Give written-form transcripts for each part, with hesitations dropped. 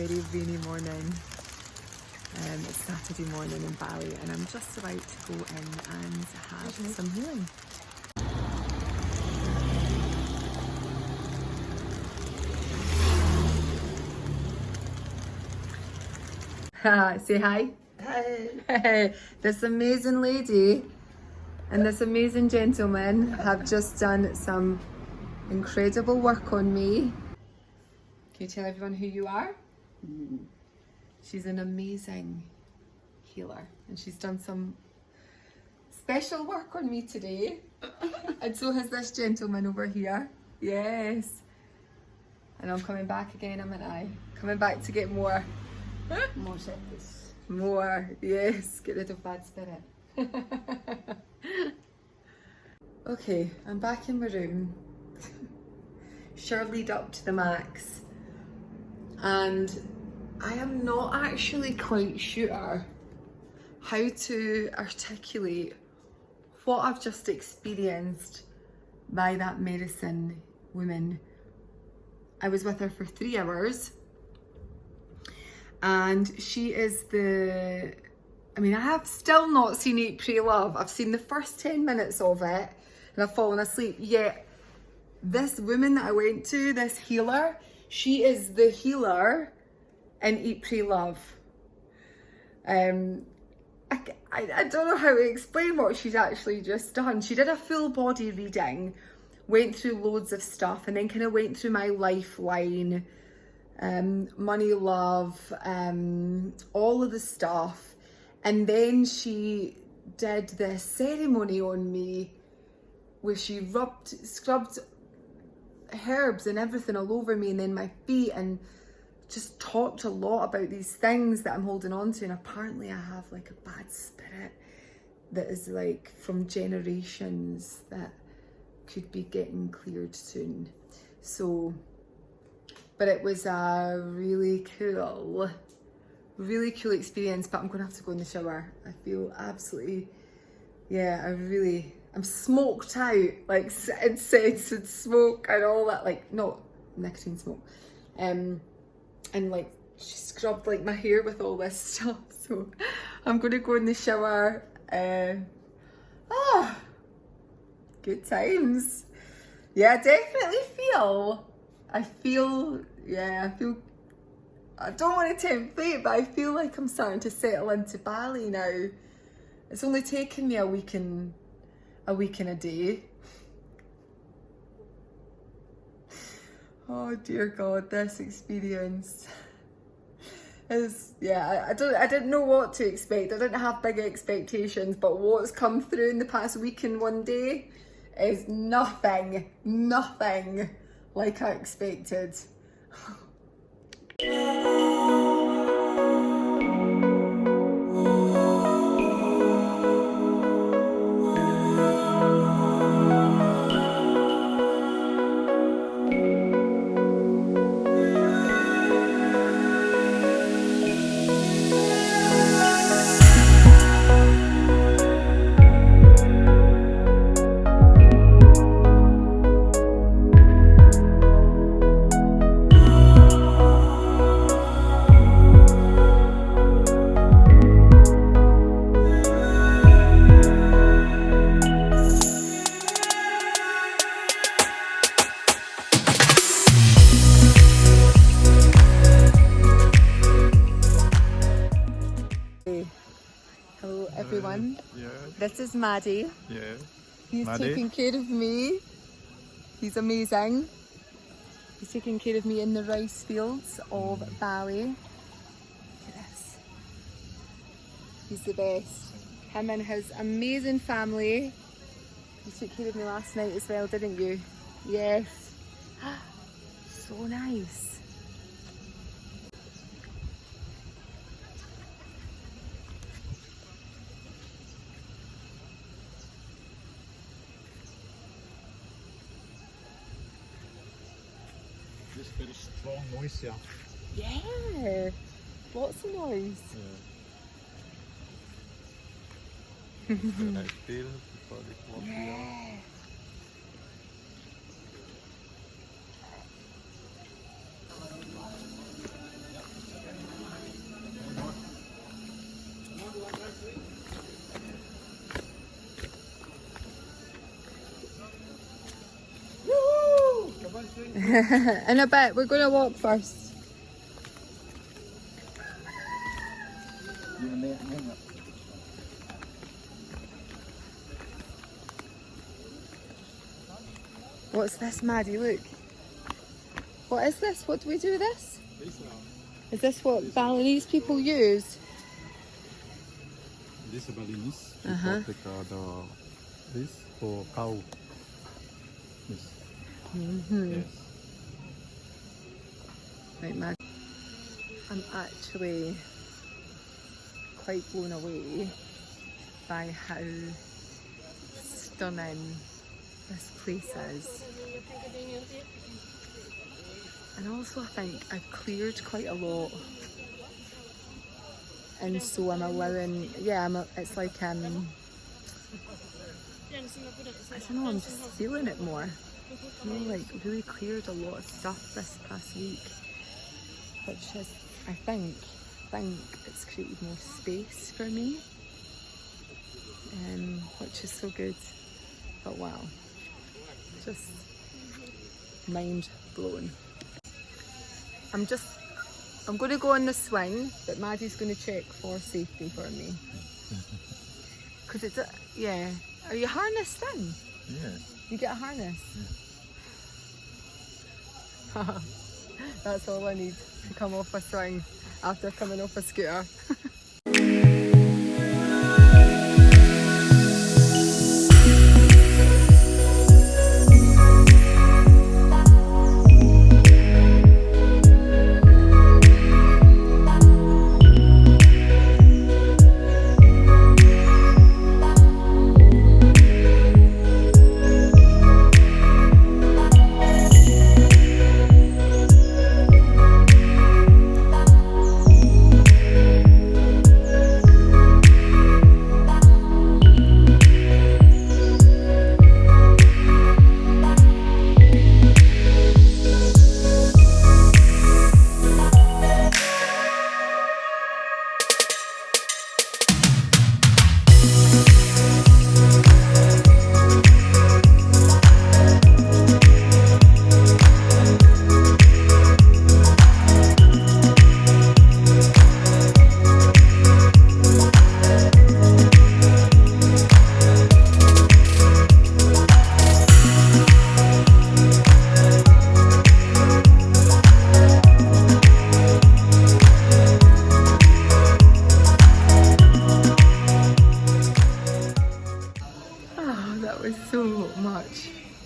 very rainy morning. It's Saturday morning in Bali, and I'm just about to go in and have some healing. Say hi. Hi. This amazing lady and this amazing gentleman have just done some incredible work on me. Can you tell everyone who you are? She's an amazing healer, and she's done some special work on me today. And so has this gentleman over here. Yes. And I'm coming back again, am I? Coming back to get more. More service. More, yes. Get rid of bad spirit. Okay, I'm back in my room. Surelyed up to the max. And I am not actually quite sure how to articulate what I've just experienced by that medicine woman. I was with her for 3 hours, and she is I have still not seen Eat, Pray, Love. I've seen the first 10 minutes of it and I've fallen asleep. Yet this woman that I went to, this healer, she is the healer in Eat, Pray, Love. I don't know how to explain what she's actually just done. She did a full body reading, went through loads of stuff, and then kind of went through my lifeline, money, love, all of the stuff. And then she did this ceremony on me where she scrubbed herbs and everything all over me and then my feet, and just talked a lot about these things that I'm holding on to. And apparently I have like a bad spirit that is like from generations that could be getting cleared soon. So, but it was a really cool experience. But I'm gonna have to go in the shower. I feel absolutely, I'm smoked out, like incense and smoke and all that, like not nicotine smoke. And like she scrubbed like my hair with all this stuff. So I'm gonna go in the shower. Good times. Yeah, I definitely feel, I don't want to tempt fate, but I feel like I'm starting to settle into Bali now. It's only taken me a week and a day. Oh dear God, this experience is, I didn't know what to expect. I didn't have big expectations, but what's come through in the past week and one day is nothing like I expected. Hello everyone. This is Maddie. He's taking care of me. He's amazing. He's taking care of me in the rice fields of Bali. Look at this. He's the best. Him and his amazing family. You took care of me last night as well, didn't you? Yes. So nice. This very strong noise here. Yeah, lots of noise. Yeah. When I feel before the clock here. In a bit, we're going to walk first. What's this, Maddie? Look. What is this? What do we do with this? Is this what Balinese people use? This is Balinese. Uh-huh. This for cow. Yes. Yes. Right, Maddie. I'm actually quite blown away by how stunning this place is. And also I think I've cleared quite a lot. And so I'm allowing, it's like, I don't know, I'm just feeling it more. You know, like really cleared a lot of stuff this past week. Which is, I think it's created more space for me. Which is so good. But wow. Just mind blown. I'm going to go on the swing, but Maddie's going to check for safety for me. Because it's, yeah. Are you harnessed in? Yes. You get a harness? That's all I need to come off a swing after coming off a scooter.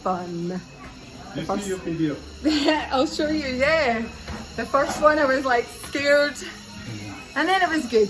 Fun. You see your video? I'll show you, yeah. The first one I was like scared, and then it was good.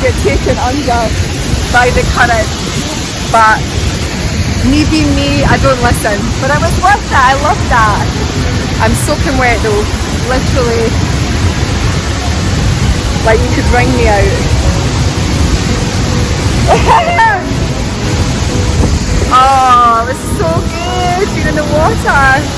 get taken under by the current. But me being me, I don't listen. But it was worth it. I loved that. I'm soaking wet though, literally. Like you could wring me out. Oh, it was so good being in the water.